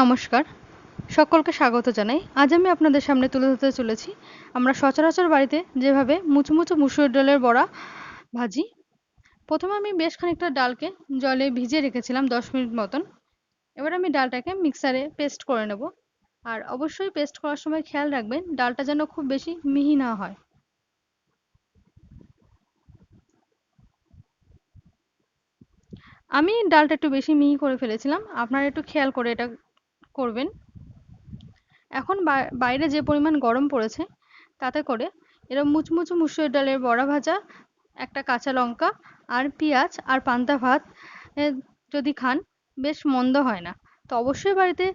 নমস্কার, সকলকে স্বাগত জানাই। আজ আমি আপনাদের সামনে তুলে ধরতে চলেছি আমরা সচরাচর বাড়িতে যেভাবে মুচমুচে মুসুর ডালের বড়া ভাজি। প্রথমে আমি বেশ খানিকটা ডালকে জলে ভিজিয়ে রেখেছিলাম 10 মিনিট মতন। এবার আমি ডালটাকে মিক্সারে পেস্ট করে নেব। আর অবশ্যই পেস্ট করার সময় খেয়াল রাখবেন ডালটা যেন খুব বেশি মিহি না হয়। আমি ডালটা একটু বেশি মিহি করে ফেলেছিলাম, আপনারা একটু খেয়াল করে এটা করবেন। এখন বাইরে যে পরিমাণ গরম পড়েছে তাতে করে এরকম মুচমুচে মুসুর ডালের বড়া ভাজা, একটা কাঁচা লঙ্কা আর পেঁয়াজ আর পান্তা ভাত এ, যদি খান বেশ মন্দ হয় না। তো অবশ্যই বাড়িতে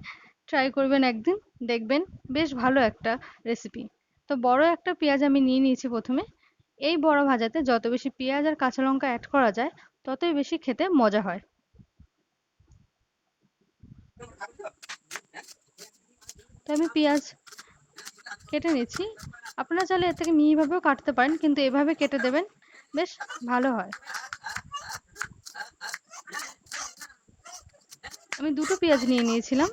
ট্রাই করবেন একদিন, দেখবেন বেশ ভালো একটা রেসিপি। তো বড় একটা পেঁয়াজ আমি নিয়ে নিয়েছি প্রথমে। এই বড়া ভাজাতে যত বেশি পেঁয়াজ আর কাঁচা লঙ্কা অ্যাড করা যায় ততই বেশি খেতে মজা হয়। তো আমি পেঁয়াজ কেটে নিচ্ছি। আপনারা চাইলে এর থেকে মিহিভাবেও কাটতে পারেন, কিন্তু এভাবে কেটে দেবেন বেশ ভালো হয়। আমি দুটো পেঁয়াজ নিয়ে নিয়েছিলাম,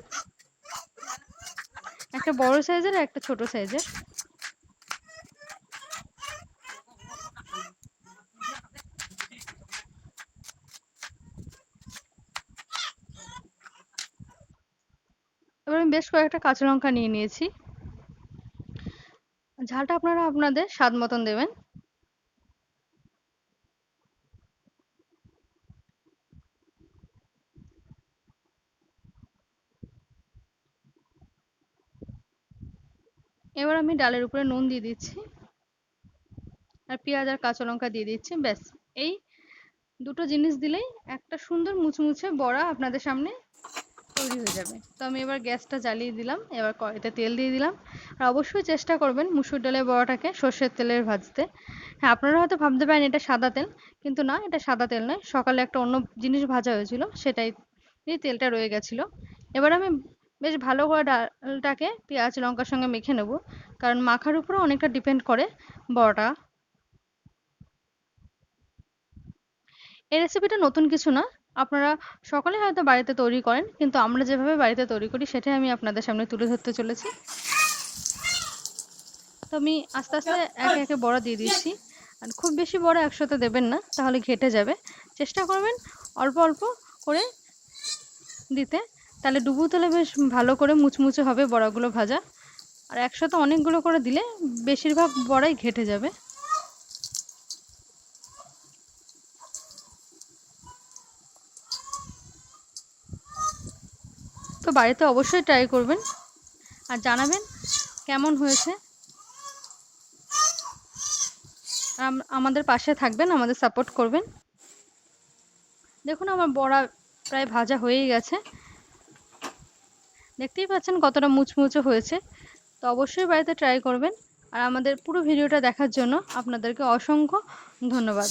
একটা বড় সাইজের আর একটা ছোট সাইজের। এবার আমি বেশ কয়েকটা কাঁচা লঙ্কা নিয়ে নিয়েছি। ঝালটা আপনারা আপনাদের স্বাদ মতন দেবেন। এবার আমি ডালের উপরে নুন দিয়ে দিচ্ছি আর পেঁয়াজ আর কাঁচা লঙ্কা দিয়ে দিচ্ছি। ব্যাস, এই দুটো জিনিস দিলেই একটা সুন্দর মুচমুচে বড়া আপনাদের সামনে তৈরি হয়ে যাবে। তো আমি এবার গ্যাসটা জ্বালিয়ে দিলাম, এবার কড়াইতে তেল দিয়ে দিলাম। আর অবশ্যই চেষ্টা করবেন মুসুর ডালের বড়াটাকে সর্ষের তেলের ভাজতে। হ্যাঁ, আপনারা হয়তো ভাবতে পারেন এটা সাদা তেল, কিন্তু না, এটা সাদা তেল নয়। সকালে একটা অন্য জিনিস ভাজা হয়েছিল, সেটাই এই তেলটা রয়ে গেছিলো। এবার আমি বেশ ভালো করে ডালটাকে পেঁয়াজ লঙ্কার সঙ্গে মেখে নেব, কারণ মাখার উপরে অনেকটা ডিপেন্ড করে বড়াটা। এই রেসিপিটা নতুন কিছু না, আপনারা সকলে হয়তো বাড়িতে তৈরি করেন, কিন্তু আমরা যেভাবে বাড়িতে তৈরি করি সেটাই আমি আপনাদের সামনে তুলে ধরতে চলেছি। তো আমি আস্তে আস্তে একে একে বড়া দিয়ে দিচ্ছি। আর খুব বেশি বড়া একসাথে দেবেন না, তাহলে ঘেটে যাবে। চেষ্টা করবেন অল্প অল্প করে দিতে, তাহলে ডুবো তেলে বেশ ভালো করে মুচমুচে হবে বড়াগুলো ভাজা। আর একসাথে অনেকগুলো করে দিলে বেশিরভাগ বড়াই ঘেটে যাবে। তো বাড়িতে অবশ্যই ট্রাই করবেন আর জানাবেন কেমন হয়েছে। আমাদের পাশে থাকবেন, আমাদের সাপোর্ট করবেন। দেখুন আমার বড়া প্রায় ভাজা হয়েই গেছে, দেখতেই পাচ্ছেন কতটা মুচমুচে হয়েছে। তো অবশ্যই বাড়িতে ট্রাই করবেন। আর আমাদের পুরো ভিডিওটা দেখার জন্য আপনাদেরকে অসংখ্য ধন্যবাদ।